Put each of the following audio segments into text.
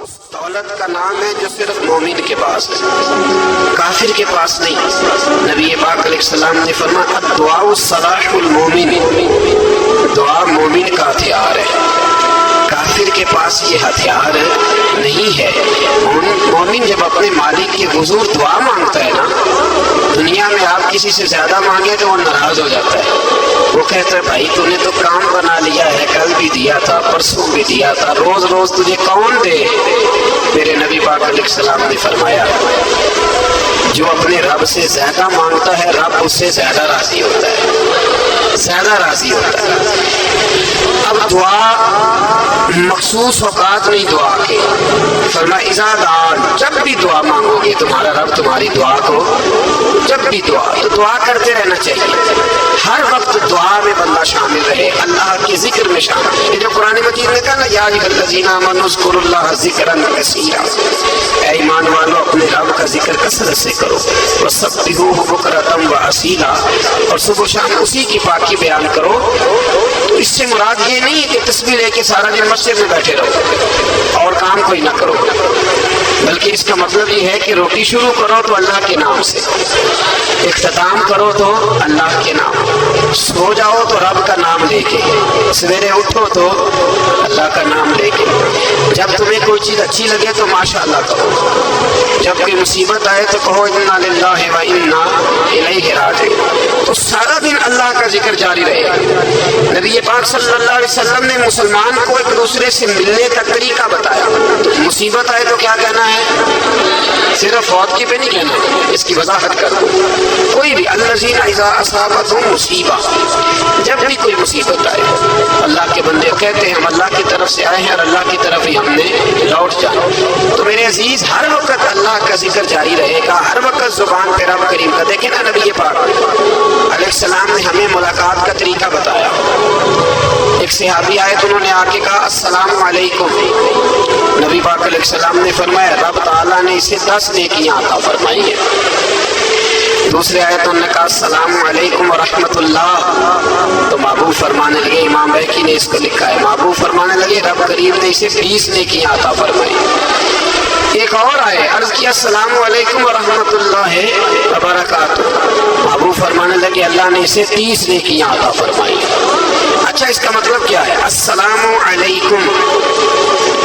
اس دولت کا نام ہے جو صرف مومن کے پاس ہے، کافر کے پاس نہیں۔ نبی پاک علیہ السلام نے فرمایا الدعاء سلاح المومن، دعا مومن کا ہتھیار ہے، کافر کے پاس یہ ہتھیار نہیں ہے۔ مومن جب اپنے مالک کے حضور دعا مانگتا ہے نا، دنیا میں آپ کسی سے زیادہ مانگے تو وہ ناراض ہو جاتا ہے، وہ کہتا ہے بھائی تو نے تو کام بنا لیا ہے، کل بھی دیا تھا، پرسوں بھی دیا تھا، روز روز تجھے کون دے؟ میرے نبی پاک علیہ السلام نے فرمایا جو اپنے رب سے زیادہ مانگتا ہے رب اس سے زیادہ راضی ہوتا ہے، زیادہ راضی ہوتا ہے۔ اب دعا مخصوص اوقات نہیں دعا کے، فرمایا اذا دعا، جب بھی دعا مانگو گے تمہارا رب تمہاری دعا کو، جب بھی دعا کرتے رہنا چاہیے، ہر وقت دعا میں بندہ شامل رہے، اللہ کے ذکر میں شامل۔ یہ جو قرآن مجید نے کہا نا یا ایھا الذین آمنوا اذکروا اللہ ذکرا کثیرا، اے ایمان والو اپنے رب کا ذکر کثرت سے کرو، وسبحوہ بکرۃ واسیلا، اور صبح و شام اسی کی پاکی بیان کرو۔ تو اس سے مراد یہ نہیں ہے کہ تسبیح لے کے سارا دن مسجد میں بیٹھے رہو اور کام کوئی نہ کرو، بلکہ اس کا مطلب یہ ہے کہ روٹی شروع کرو تو اللہ کے نام سے، اختتام کرو تو اللہ کے نام، سو جاؤ تو رب کا نام لے کے، سویرے اٹھو تو اللہ کا نام لے کے، جب تمہیں کوئی چیز اچھی لگے تو ماشاءاللہ کہو، جب کوئی مصیبت آئے تو کہو انا للہ و انا الیہ راجعون۔ تو سارا دن اللہ کا ذکر جاری رہے گا۔ نبی پاک صلی اللہ علیہ وسلم نے مسلمان کو ایک دوسرے سے ملنے کا طریقہ بتایا۔ مصیبت آئے تو کیا کہنا ہے؟ صرف فوت کی پہ نہیں کہنا، اس کی وضاحت کر دو۔ کوئی بھی الذین اذا اصابتہم مصیبہ، جب بھی کوئی مصیبت آئے اللہ کے بندے کہتے ہیں ہم اللہ کی طرف سے آئے ہیں اور اللہ کی طرف ہی ہم نے لوٹ جانا۔ تو میرے عزیز ہر وقت اللہ کا ذکر جاری رہے گا، ہر وقت زبان پہ رب کریم کا۔ دیکھیں نا نبی پاک علیہ السلام نے ہمیں ملاقات کا طریقہ بتایا۔ ایک صحابی آئے تو انہوں نے آ کے کہا السلام علیکم، نبی پاک علیہ السلام نے فرمایا رب تعالیٰ نے اسے 10 نیکیاں عطا فرمائی ہیں۔ دوسرے آئے تو انہوں نے کہا السلام علیکم ورحمۃ اللہ، تو محبوب فرمانے لگے، امام بیہقی نے اس کو لکھا ہے، محبوب فرمانے لگے رب کریم نے اسے 20 نیکیاں عطا فرمائی۔ ایک اور آئے، عرض کیا السلام علیکم ورحمۃ اللہ وبرکاتہ، محبوب فرمانے لگے اللہ نے اسے 30 نیکیاں عطا فرمائی۔ اچھا اس کا مطلب کیا ہے؟ السلام علیکم،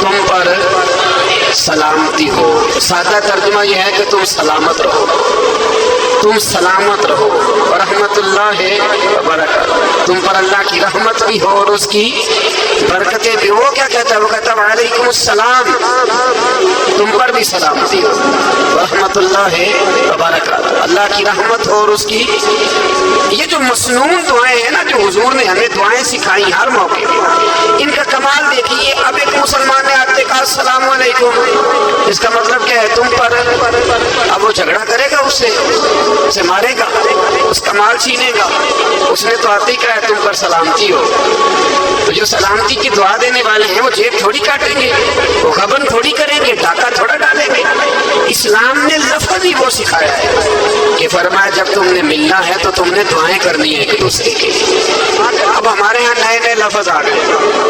تم پر سلامتی ہو، سادہ ترجمہ یہ ہے کہ تم سلامت رہو، تم سلامت رہو، ورحمۃ اللہ وبرکاتہ، تم پر اللہ کی رحمت بھی ہو اور اس کی برکتیں بھی۔ وہ کیا کہتا ہے؟ وہ کہتا ہے وعلیکم السلام، تم پر بھی سلامتی ہو، ورحمۃ اللہ وبرکاتہ، اللہ کی رحمت ہو اور اس کی۔ یہ جو مسنون دعائیں ہیں نا جو حضور نے ہمیں دعائیں سکھائی ہر موقع پہ، ان کا کمال دیکھیے۔ اب ایک مسلمان نے آتے کہا السلام علیکم، اس کا مطلب کیا ہے؟ تم پر۔ اب وہ جھگڑا کرے گا، اسے مارے گا، اس کا مال چھینے گا، اس نے تو آتے ہی کہا ہے تم پر سلامتی ہو۔ تو جو سلامتی کی دعا دینے والے ہیں وہ جیب تھوڑی کاٹیں گے، وہ غبن تھوڑی کریں گے، ڈاکہ تھوڑا ڈالیں گے۔ اسلام نے لفظ ہی وہ سکھایا ہے کہ فرمایا جب تم نے ملنا ہے تو تم نے دعائیں کرنی ہے ایک دوسرے کے۔ اب ہمارے ہاں نئے نئے لفظ آ گئے،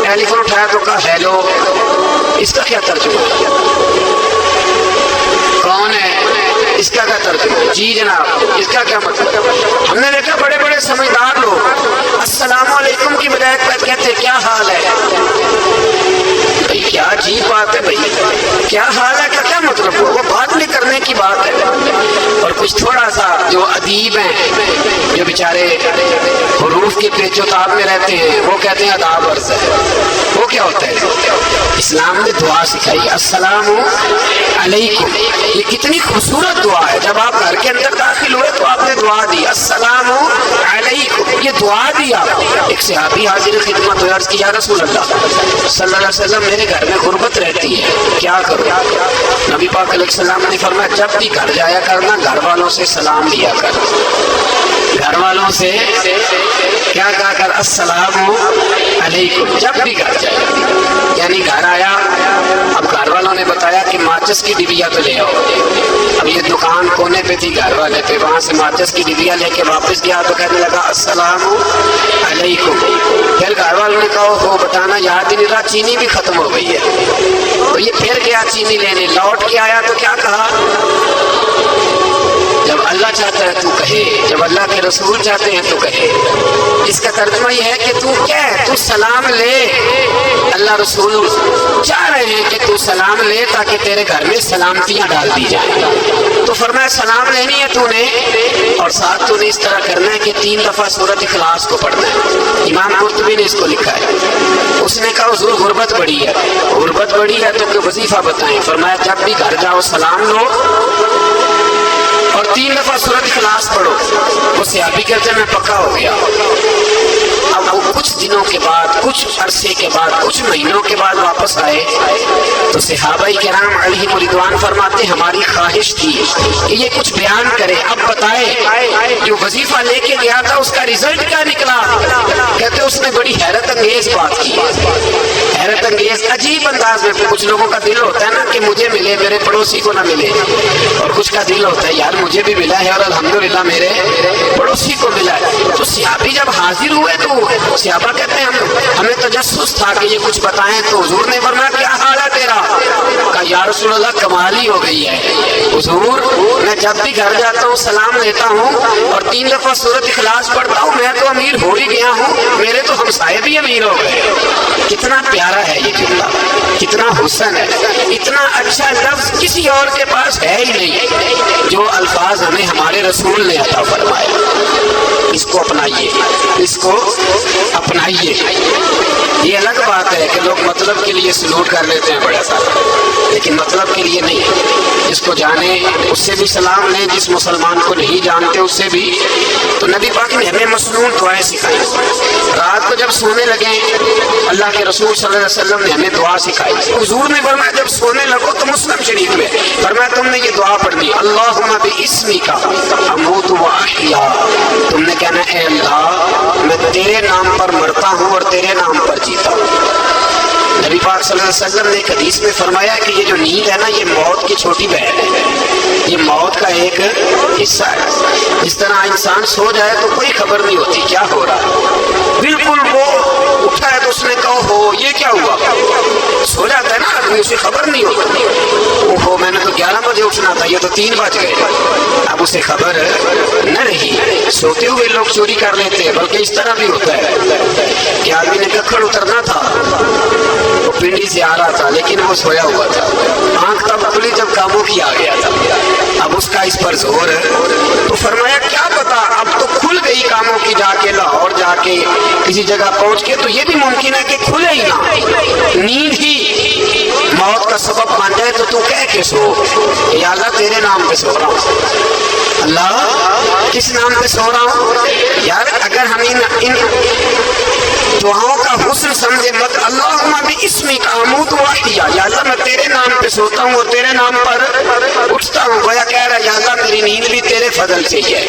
ٹیلی فون اٹھایا تو کہا ہیلو، اس کا کیا ترجمہ ہے؟ کون ہے؟ اس کا کیا ترجمہ ہے؟ جی جناب، اس کا کیا مطلب؟ ہم نے دیکھا بڑے بڑے سمجھدار لوگ السلام علیکم کی بجائے کہتے کیا حال ہے؟ بھائی کیا عجیب بات ہے، بھائی کیا حال ہے کا کیا مطلب؟ وہ بات نہیں کرنے کی بات ہے۔ اور کچھ تھوڑا سا جو ادیب ہیں، جو بیچارے حروف کے پیچ و تاب میں رہتے ہیں، وہ کہتے ہیں آداب عرض ہے۔ وہ کیا ہوتا ہے؟ اسلام نے دعا سکھائی السلام علیکم، یہ کتنی خوبصورت دعا ہے۔ جب آپ گھر کے اندر داخل ہوئے تو آپ نے دعا دی السلام علیکم، یہ دعا دی آپ۔ ایک صحابی حاضر خدمت ہوئے، عرض کی یا رسول اللہ صلی اللہ علیہ وسلم میرے گھر میں غربت رہتی ہے، کیا کروں؟ نبی پاک علیہ السلام نے فرمایا جب بھی گھر جایا کرنا گھر والوں سے سلام لیا کر، گھر والوں سے کیا کہا کر؟ السلام علیکم، جب بھی گھر جائے۔ یعنی گھر آیا، اب گھر والوں نے بتایا کہ کہ ماچس کی ڈبیا تو لے آؤ۔ اب یہ دکان کونے پہ تھی گھر والے پہ، وہاں سے ماچس کی ڈبیا لے کے واپس گیا تو کہنے لگا السلام علیکم۔ پھر گھر والوں نے کہا وہ بتانا یاد ہی نہیں رہا، چینی بھی ختم ہو گئی ہے۔ تو یہ پھر گیا چینی لینے، لوٹ کے آیا تو کیا کہا؟ جب اللہ چاہتا ہے تو کہے، جب اللہ کے رسول چاہتے ہیں تو کہے۔ اس کا ترجمہ یہ ہے کہ تو کیا ہے، تو سلام لے۔ اللہ رسول چاہ رہے ہیں کہ تو سلام لے تاکہ تیرے گھر میں سلامتیاں ڈال دی جائیں۔ تو فرمایا سلام لینی ہے تو نے، اور ساتھ تو نے اس طرح کرنا ہے کہ 3 دفعہ سورۃ اخلاص کو پڑھنا ہے۔ امام قرطبی نے اس کو لکھا ہے۔ اس نے کہا حضور غربت بڑی ہے، غربت بڑی ہے تو کہ وظیفہ بتائیں۔ فرمایا جب بھی گھر جاؤ سلام لو اور 3 دفعہ سورۃ اخلاص پڑھو۔ وہ صحابی کہتے ہیں میں پکا ہو گیا۔ اب وہ کچھ دنوں کے بعد، کچھ عرصے کے بعد، کچھ مہینوں کے بعد واپس آئے تو صحابہ کرام علیہم رضوان فرماتے ہماری خواہش تھی کہ یہ کچھ بیان کرے، اب بتائے جو وظیفہ لے کے گیا تھا اس کا رزلٹ کیا نکلا۔ کہتے اس نے بڑی حیرت انگیز بات کی، حیرت انگیز عجیب انداز میں۔ کچھ لوگوں کا دل ہوتا ہے نا کہ مجھے ملے میرے پڑوسی کو نہ ملے، اور کچھ کا دل ہوتا ہے یار مجھے بھی ملا ہے اور الحمدللہ میرے پڑوسی کو ملا ہے۔ تو صحابی جب حاضر ہوئے تو صحابہ کہتے ہیں ہمیں تجسس تھا کہ یہ کچھ بتائیں، تو حضور نے فرمایا کیا حال ہے تیرا؟ کہا یا رسول اللہ کمال ہی ہو گئی ہے حضور، میں جب بھی گھر جاتا ہوں سلام لیتا ہوں اور 3 دفعہ سورۃ اخلاص پڑھتا ہوں، میں تو امیر ہو ہی گیا ہوں، میرے تو ہمسائے بھی امیر ہو گئے۔ کتنا پیارا ہے یہ جملہ، کتنا حسن ہے، اتنا اچھا لفظ کسی اور کے پاس ہے ہی نہیں جو الفاظ ہمیں ہمارے رسول نے عطا فرمائے۔ اس کو اپنائیے، اس کو اپنائیے۔ یہ الگ بات ہے کہ لوگ مطلب کے لیے سلوٹ کر لیتے ہیں بڑا سارا، لیکن مطلب کے لیے نہیں۔ جس کو جانے اس سے بھی سلام لیں، جس مسلمان کو نہیں جانتے اس سے بھی۔ تو نبی پاک نے ہمیں مسنون دعائیں سکھائی۔ رات کو جب سونے لگے اللہ کے رسول صلی اللہ علیہ وسلم نے ہمیں دعا سکھائی۔ حضور نے فرمایا جب سونے لگو تو مسلم شریف میں فرمایا تم نے یہ دعا پڑھنی، اللہم باسمک اموت واحیا۔ تم نے کہنا اے اللہ میں تیرے نام پر مرتا ہوں اور تیرے نام پر جیتا ہوں۔ نبی پاک صلی اللہ علیہ وسلم نے ایک حدیث میں فرمایا کہ یہ جو نیند ہے نا یہ موت کی چھوٹی بہن ہے، یہ موت کا ایک حصہ ہے۔ جس طرح انسان سو جائے تو کوئی خبر نہیں ہوتی کیا ہو رہا ہے، بالکل وہ اٹھا ہے تو اس نے کہا ہو یہ کیا ہوا، سو جاتا ہے نا آدمی اسے خبر نہیں ہوتی، اوہو میں نے تو 11 بجے اٹھنا تھا یہ تو 3 بج گئے، اب اسے خبر نہ رہی۔ سوتے ہوئے لوگ چوری کر لیتے ہیں، بلکہ اس طرح بھی ہوتا ہے کہ آدمی نے ککڑ اترنا تھا، وہ پنڈی سے آ رہا تھا لیکن وہ سویا ہوا تھا، آنکھ تب کھلی جب کاموں کی آ گیا تھا، اب اس کا اس پر زور ہے۔ تو فرمایا کیا پتا اب تو کھل گئی کاموں کی، جا کے لاہور جا کے کسی جگہ پہنچ کے، تو یہ بھی ممکن ہے کہ کھلے ہی نہ، نیند ہی موت کا سبب بن جائے۔ تو تو کہہ کے سو یا اللہ تیرے نام پہ سو رہا ہوں، اللہ کس نام پہ سو رہا ہوں یار۔ اگر ہم ان دعاؤں کا حسن سمجھے مت، اللہم باسمک اموت واحیا، یا اللہ میں تیرے نام پہ سوتا ہوں اور تیرے نام پر اٹھتا ہوں، گویا کہہ رہا ہے یا اللہ میری نیند بھی تیرے فضل سے ہی ہے،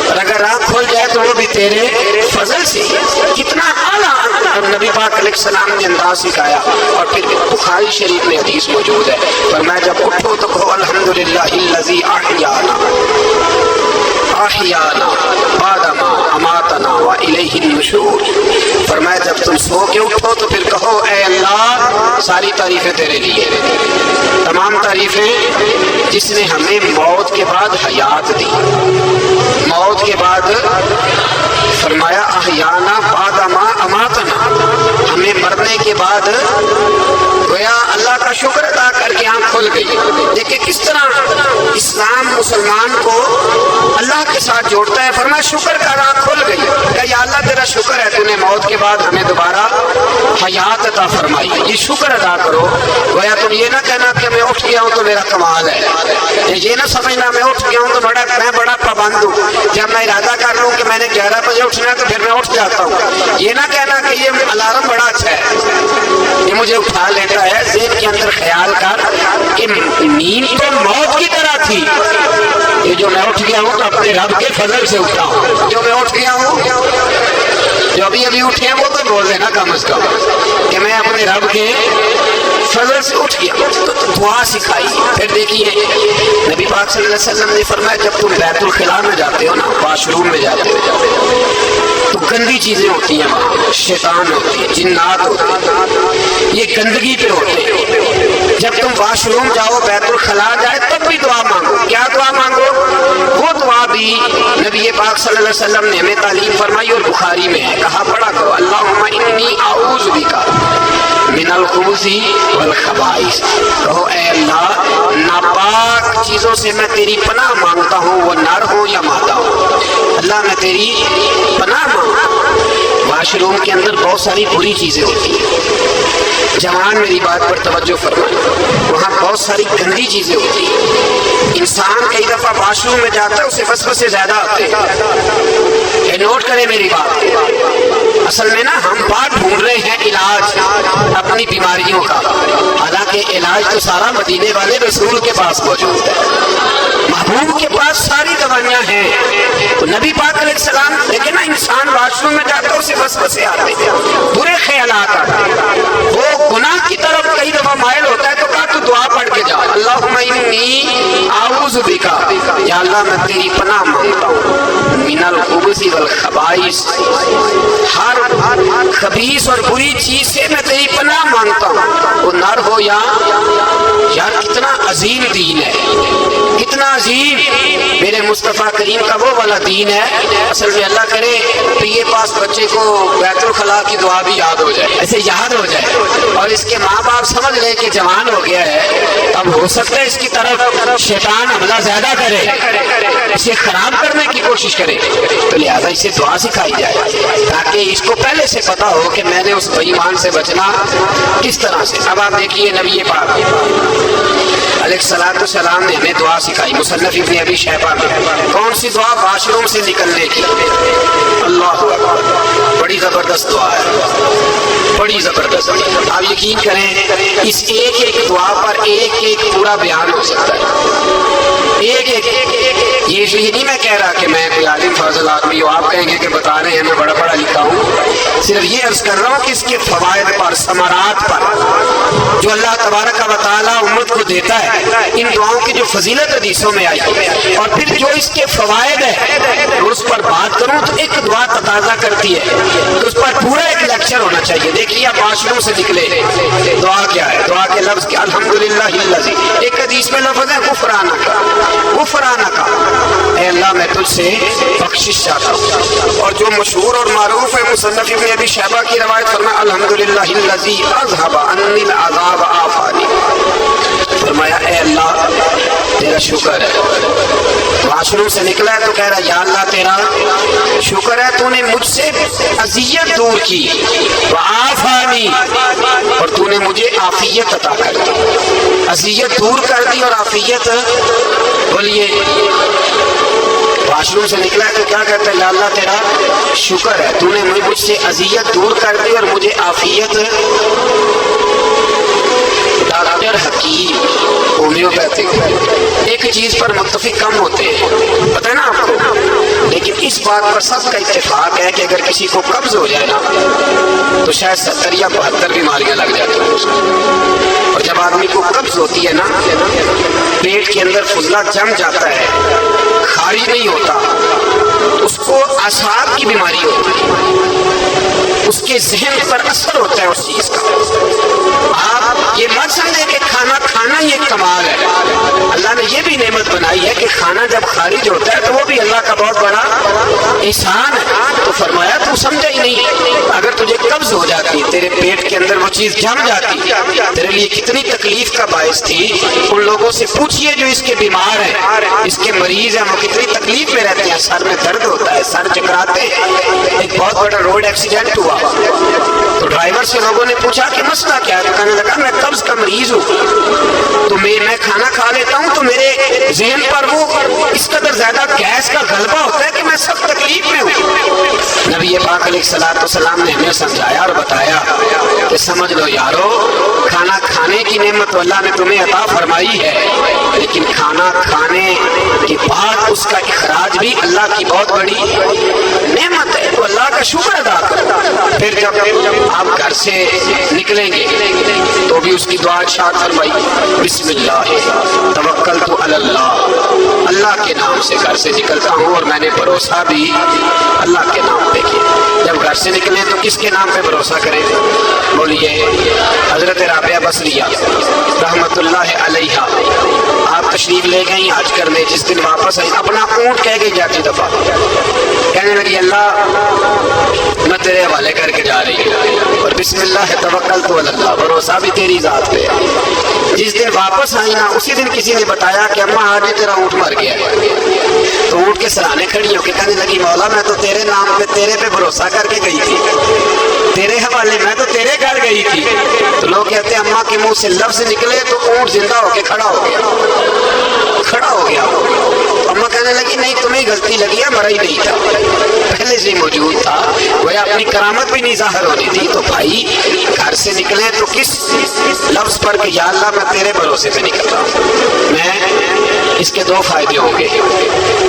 اور اگر آنکھ کھل جائے تو وہ بھی تیرے فضل سے ہی ہے۔ کتنا اعلیٰ نبی پاک علیہ السلام نے انداز سکھایا۔ اور پھر بخاری شریف میں حدیث موجود ہے، فرمایا جب اٹھو تو کہو الحمدللہ الذی احیانا احیانا بعد ما اماتنا والیہ النشور۔ فرمایا جب تم سو کے اٹھو تو پھر کہو اے اللہ ساری تعریفیں تیرے لیے، تمام تعریفیں جس نے ہمیں موت کے بعد حیات دی، موت کے بعد فرمایا احیانا بعد ما اماتنا، ہمیں مرنے کے بعد گویا اللہ کا شکر ادا کر کے آنکھ کھل گئی۔ دیکھیں کس طرح اسلام مسلمان کو اللہ کے ساتھ جوڑتا ہے۔ فرمایا شکر کا آنکھ کھل گئی کہ یا اللہ تیرا شکر ہے تو نے موت کے بعد ہمیں دوبارہ حیات عطا فرمائی، یہ شکر ادا کرو۔ گویا تم یہ نہ کہنا کہ میں اٹھ گیا ہوں تو میرا کمال ہے، یہ نہ سمجھنا میں اٹھ گیا ہوں تو میں بڑا پابند ہوں، جب میں ارادہ کر لوں کہ میں نے 11 بجے اٹھنا ہے تو پھر میں اٹھ جاتا ہوں۔ یہ نہ کہنا کہ یہ الارم بڑا اچھا ہے، یہ مجھے اٹھا لیتا ہے۔ ذہن کے اندر خیال کر کہ نیند تو موت کی طرح تھی، یہ جو میں اٹھ گیا ہوں تو اپنے رب کے فضل سے اٹھا ہوں، جو میں اٹھ گیا ہوں جو ابھی اٹھے ہیں وہ تو بول دینا کم از کم کہ میں اپنے رب کے فضل سے اٹھ گیا۔ تو دعا سکھائی. پھر دیکھیے نبی پاک صلی اللہ علیہ وسلم نے فرمایا جب تم بیت الخلاء میں جاتے ہو نا، واش روم میں جاتے ہو، تو گندی چیزیں ہوتی ہیں وہاں، شیطان ہوتی ہے، جنات ہوتے ہیں، یہ گندگی پہ ہوتے ہیں. جب تم واش روم جاؤ، بیت الخلاء جائے، تب بھی دعا مانگو. کیا دعا مانگو؟ وہ دعا بھی نبی پاک صلی اللہ علیہ وسلم نے ہمیں تعلیم فرمائی اور بخاری میں ہے. کہا پڑھا کرو اللہم انی اعوذ بک من الخبث والخبائث. کہو اے اللہ ناپاک چیزوں سے میں تیری پناہ مانگتا ہوں، وہ نر ہو یا مادہ ہو. اللہ میں تیری پناہ مانگتا ہوں. واش روم کے اندر بہت ساری بری چیزیں ہوتی ہیں. جوان میری بات پر توجہ فرمائیں، وہاں بہت ساری گندی چیزیں ہوتی ہیں. انسان کئی دفعہ واش روم میں جاتا ہے، اسے وسوسے زیادہ آتے ہیں. یہ نوٹ کریں میری بات. اصل میں نا ہم بات ڈھونڈ رہے ہیں علاج اپنی بیماریوں کا، حالانکہ علاج تو سارا مدینے والے رسول کے پاس موجود ہے، محبوب کے پاس ساری دوائیاں ہیں. تو نبی پاک علیہ السلام لیکن نا انسان واش روم میں جاتا ہے، اسے وسوسے آتے ہیں، برے خیالات آتے ہیں، وہ گناہ کی طرف کئی دفعہ مائل ہوتا ہے. تو کہا تو دعا پڑھ کے جاؤ اللہم انی اعوذ بک، یا اللہ میں تیری پناہ مانگتا ہوں من الخبث والخبائث، ہر خبیث اور بری چیز سے میں تیری پناہ مانگتا ہوں، وہ نر ہو یا کتنا عظیم دین ہے، کتنا عظیم میرے مصطفیٰ کریم کا وہ والا دین ہے. اصل میں اللہ کرے پی اے پاس بچے کو بیت الخلاء کی دعا بھی یاد ہو جائے، ایسے یاد ہو جائے، اور اس کے ماں باپ سمجھ لے کہ جوان ہو گیا ہے، اب ہو سکتا ہے اس کی طرف شیطان حملہ زیادہ کرے، اسے خراب کرنے کی کوشش کرے، تو لہٰذا اسے دعا سکھائی جائے تاکہ اس کو پہلے سے پتا ہو کہ میں نے اس بے ایمان سے بچنا کس طرح سے. اب آپ دیکھیے نبی پاک علیہ الصلوۃ والسلام نے ہمیں دعا سکھائی. مصنف ابن ابی شیبہ میں کون سی دعا؟ واش روم سے نکلنے کی. اللہ اکبر، بڑی زبردست دعا ہے، بڑی زبردست. آپ یقین کریں اس ایک ایک دعا پر ایک ایک پورا بیان ہو سکتا ہے، ایک ایک. یہ نہیں میں کہہ رہا کہ میں کوئی عالم فاضل آدمی ہوں، آپ کہیں گے کہ بتا رہے ہیں میں بڑا بڑا لکھا ہوں. صرف یہ عرض کر رہا ہوں کہ اس کے فوائد پر، ثمرات پر جو اللہ تبارک و تعالیٰ امت کو دیتا ہے، ان دعاؤں کی جو فضیلت حدیثوں میں آئی، اور پھر جو اس کے فوائد ہیں اس پر بات کروں تو ایک دعا تقاضا کرتی ہے تو اس پر پورا ایک لیکچر ہونا چاہیے. دیکھیے آپ واش روم سے نکلے، دعا کیا ہے؟ دعا کے لفظ کیا؟ الحمدللہ الذی. ایک حدیث میں لفظ ہے غفرانک، غفرانک، اے اللہ میں تجھ سے بخشش چاہتا ہوں. اور جو مشہور اور معروف ہے مصنف ابن ابی شیبہ کی روایت فرمایا الحمدللہ الذی اذهب عنی العذاب عافانی. فرمایا اے اللہ تیرا شکر ہے، واش روم سے نکلا ہے تو کہہ رہا یا اللہ تیرا شکر ہے تو نے مجھ سے اذیت دور کی، وعافانی، اور تو نے مجھے عافیت عطا کر دی. اذیت دور کر دی اور عافیت. بولیے واش روم سے نکلا ہے تو کیا کہتا ہے؟ یا اللہ تیرا شکر ہے تو نے مجھ سے اذیت دور کر دی اور مجھے عافیت. ڈاکٹر حکیم ہومیوپیتھک ایک چیز پر متفق کم ہوتے ہیں، پتہ ہے نا آپ کو، لیکن اس بات پر سب کا اتفاق ہے کہ اگر کسی کو قبض ہو جائے نا تو شاید 70 یا 72 بیماریاں لگ جاتی ہیں. اور جب آدمی کو قبض ہوتی ہے نا، پیٹ کے اندر فضلہ جم جاتا ہے، خارج نہیں ہوتا، اس کو اعصاب کی بیماری ہوتی ہے، اس کے ذہن پر اثر ہوتا ہے اس چیز کا. آپ یہ مت سمجھیں کہ کھانا کھانا ہی ایک کمال ہے. اللہ نے یہ بھی نعمت بنائی ہے کہ کھانا جب خارج ہوتا ہے تو وہ بھی اللہ کا بہت بڑا احسان ہے. تو فرمایا تو سمجھا ہی نہیں، اگر تجھے قبض ہو جاتی، تیرے پیٹ کے اندر وہ چیز جم جاتی، تیرے لیے کتنی تکلیف کا باعث تھی. ان لوگوں سے پوچھئے جو اس کے بیمار ہیں، اس کے مریض ہیں، وہ کتنی تکلیف میں رہتے ہیں، سر میں درد ہوتا ہے، سر چکراتے ہیں. ایک بہت بڑا روڈ ایکسیڈنٹ ہوا تو ڈرائیور سے لوگوں نے پوچھا کہ مسئلہ کیا ہے؟ تو کہنے لگا میں قبض کا مریض ہوں، تو میں کھانا کھا لیتا ہوں تو میرے ذہن پر وہ اس قدر زیادہ گیس کا غلبہ ہوتا ہے کہ میں سخت تکلیف میں ہوں. نبی پاک علیہ الصلوۃ والسلام نے ہمیں سمجھایا اور بتایا کہ سمجھ لو یارو، کھانا کھانے کی نعمت اللہ نے تمہیں عطا فرمائی ہے، لیکن کھانا کھانے کے بعد اس کا اخراج بھی اللہ کی بہت بڑی نعمت ہے، تو اللہ کا شکر ادا کرو۔ پھر جب آپ گھر سے نکلیں گے تو بھی اس کی دعا ارشاد فرمائی، بسم اللہ توکلت علی اللہ، اللہ کے نام سے گھر سے نکلتا ہوں اور میں نے بھروسہ بھی اللہ کے نام پہ کیا۔ جب گھر سے نکلیں تو کس کے نام پہ بھروسہ کریں؟ بولیے حضرت رابعہ بصریہ رحمت اللہ علیہ، آپ تشریف لے گئیں حج کرنے، جس دن واپس آئی اپنا اونٹ کہہ کے جاتی دفعہ کہنے لگی اللہ میں تیرے حوالے کر کے جا رہی ہوں اور بسم اللہ توکلت علی اللہ، بھروسہ بھی تیری ذات پہ ہے۔ جس دن واپس آئی نا اسی دن کسی نے بتایا کہ اماں آج تیرا اونٹ مر گیا ہے، تو اونٹ کے سرانے کھڑی ہو کے کہنے لگی مولا میں تو تیرے نام پہ تیرے پہ بھروسہ کر کے گئی تھی، تیرے حوالے میں تو تیرے گھر گئی تھی۔ تو لوگ کہتے ہیں اماں کے منہ سے لفظ نکلے تو اونٹ زندہ ہو کے کھڑا ہو گیا، کھڑا ہو گیا۔ اماں کہنے لگی نہیں تمہیں غلطی لگی ہے، مرا ہی نہیں تھا، پہلے سے موجود تھا، وہ اپنی کرامت بھی نہیں ظاہر ہونی تھی۔ تو بھائی گھر سے نکلے تو کس لفظ پر کہ یا اللہ میں تیرے بھروسے پہ نکل رہا ہوں، میں اس کے دو فائدے ہوں گے،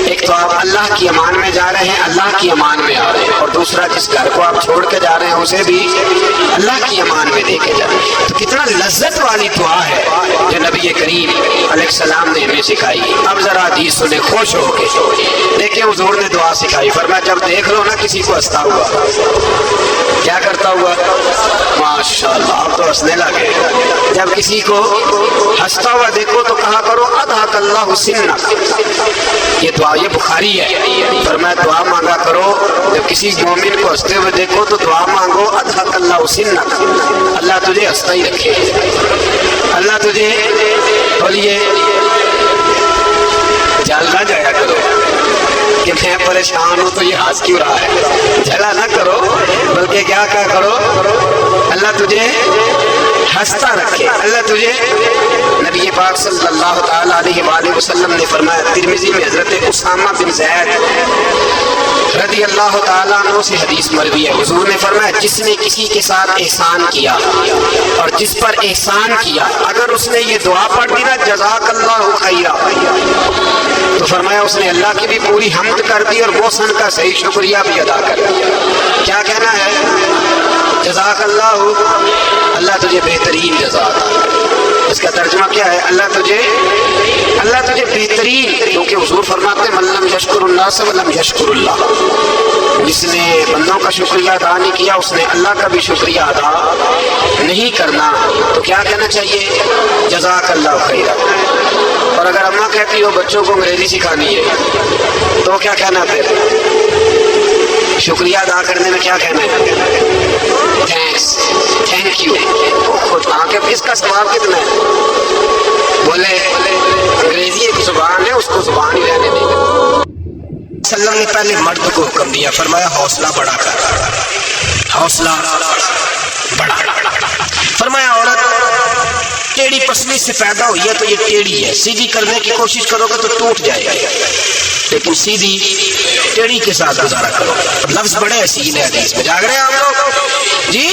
ایک تو آپ اللہ کی امان میں جا رہے ہیں، اللہ کی امان میں آ رہے ہیں، اور دوسرا جس گھر کو آپ چھوڑ کے جا رہے ہیں اسے بھی اللہ کی امان میں دے کے جا رہے ہیں۔ تو کتنا لذت والی دعا ہے جو نبی کریم علیہ السلام نے ہمیں سکھائی۔ اب ذرا حدیث سنے خوش ہو کے، دیکھیں حضور نے دعا سکھائی، فرمایا جب دیکھ لو نا کسی کو ہنستا ہوا، کیا کرتا ہوا؟ ماشاءاللہ، آپ تو ہنسنے لگے۔ جب کسی کو ہنستا ہوا دیکھو تو کہا کرو اضحک اللہ سنک، یہ دعا یہ بخاری ہے، فرمایا دعا مانگا کرو جب کسی مومن کو ہنستے ہوئے دیکھو تو دعا مانگو اضحک اللہ سنک، اللہ تجھے ہنستا ہی رکھے، اللہ تجھے، بولیے جل نہ جایا کرو کہ میں پریشان ہوں تو یہ ہنس کیوں رہا ہے، جھلا نہ کرو، بلکہ کیا کرو اللہ تجھے ہنستا رکھے، اللہ تجھے۔ نبی پاک صلی اللہ تعالی علیہ وآلہ وسلم نے فرمایا، ترمذی میں حضرت اسامہ بن زید رضی اللہ تعالیٰ عنہ سے حدیث مروی ہے، حضور نے فرمایا جس نے کسی کے ساتھ احسان کیا اور جس پر احسان کیا، اگر اس نے یہ دعا پڑھ دی نا جزاک اللہ خیرا، تو فرمایا اس نے اللہ کی بھی پوری حمد کر دی اور محسن کا صحیح شکریہ بھی ادا کر دیا۔ کیا کہنا ہے؟ جزاک اللہ، اللہ تجھے بہترین جزا عطا کرے۔ اس کا ترجمہ کیا ہے؟ اللہ تجھے بہترین، کیونکہ حضور فرماتے ہیں من لم یشکر الناس ولم یشکر اللہ، جس نے بندوں کا شکریہ ادا نہیں کیا اس نے اللہ کا بھی شکریہ ادا نہیں کرنا۔ تو کیا کہنا چاہیے؟ جزاک اللہ خیرا۔ اور اگر اماں کہتی ہو بچوں کو انگریزی سکھانی ہے تو کیا کہنا پھر؟ شکریہ ادا کرنے میں کیا کہنا ہے؟ Thanks, thank you. خود اس کا ثواب کتنا ہے؟ بولے انگریزی ایک زبان ہے، اس کو زبان ہی رہنے دیں گے۔ وسلم نے پہلے مرد کو حکم دیا، فرمایا حوصلہ بڑا کر، حوصلہ بڑا۔ فرمایا عورت ٹیڑھی پسلی سے پیدا ہوئی ہے تو یہ ٹیڑھی ہے، سیدھی کرنے کی کوشش کرو گے تو ٹوٹ جائے گا، لیکن سیدھی ٹیڑھی کے ساتھ گزارا کرو۔ لفظ بڑے حسین ہے، حدیث میں جاگ رہے ہیں آپ لوگ جی،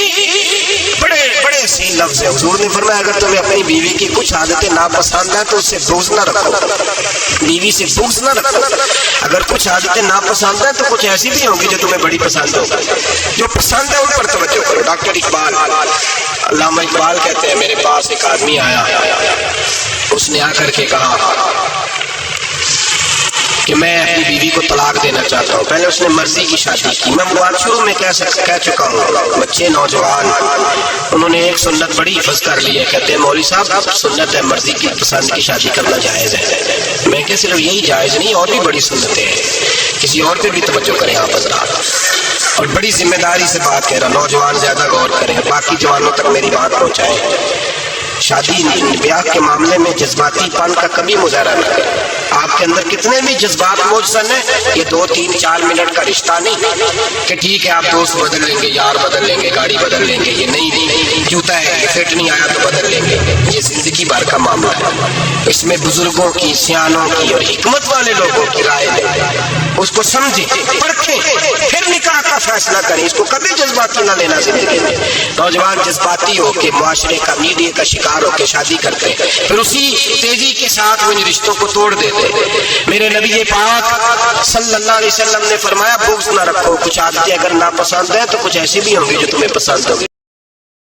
بڑے بڑے حسین لفظ ہے۔ حضور نے فرمایا اگر تمہیں اپنی بیوی کی کچھ عادتیں ناپسند ہیں تو اس سے بغض نہ رکھو، بیوی سے بغض نہ رکھو۔ اگر کچھ عادتیں ناپسند ہیں تو کچھ ایسی بھی ہوں گی جو تمہیں بڑی پسند ہو، جو پسند ہے ان پر توجہ کرو۔ ڈاکٹر اقبال، علامہ اقبال کہتے ہیں میرے پاس ایک آدمی آیا، اس نے آ کر کے کہا کہ میں اپنی بیوی کو طلاق دینا چاہتا ہوں۔ پہلے اس نے مرضی کی شادی کی، میں مواد شروع میں کہہ چکا ہوں، بچے نوجوان انہوں نے ایک سنت بڑی حفظ کر لی ہے، کہتے ہیں مولوی صاحب سنت ہے مرضی کی پسند کی شادی کرنا جائز ہے۔ میں کہ صرف یہی جائز نہیں، اور بھی بڑی سنتیں ہیں، کسی اور پہ بھی توجہ کریں آپ حضرات، اور بڑی ذمہ داری سے بات کہہ رہا، نوجوان زیادہ غور کریں، باقی جوانوں تک میری بات پہنچائیں۔ شادی بیاہ کے معاملے میں جذباتی پن کا کبھی مظاہرہ نہ کریں۔ آپ کے اندر کتنے بھی جذبات موجود ہیں، یہ 2 3 4 منٹ کا رشتہ نہیں کہ ٹھیک ہے آپ دوست بدل لیں گے، یار بدل لیں گے، گاڑی بدل لیں گے، یہ نہیں، جوتا ہے یہ فٹ نہیں آیا تو بدل لیں گے، یہ زندگی بھر کا معاملہ ہے۔ اس میں بزرگوں کی، سیانوں کی اور حکمت والے لوگوں کی رائے لیں، اس کو سمجھیں، پرکھیں، پھر نکاح کا فیصلہ کریں۔ اس کو کبھی جذباتی نہ لینا زندگی میں۔ نوجوان جذباتی ہو کے معاشرے کا، میڈیا کا شکار تیار ہو کے شادی کرتے ہیں، پھر اسی تیزی کے ساتھ ان رشتوں کو توڑ دیتے ہیں۔ میرے نبی پاک صلی اللہ علیہ وسلم نے فرمایا بغض نہ رکھو، کچھ عادتیں اگر ناپسند ہیں تو کچھ ایسی بھی ہوں گی جو تمہیں پسند ہوگی۔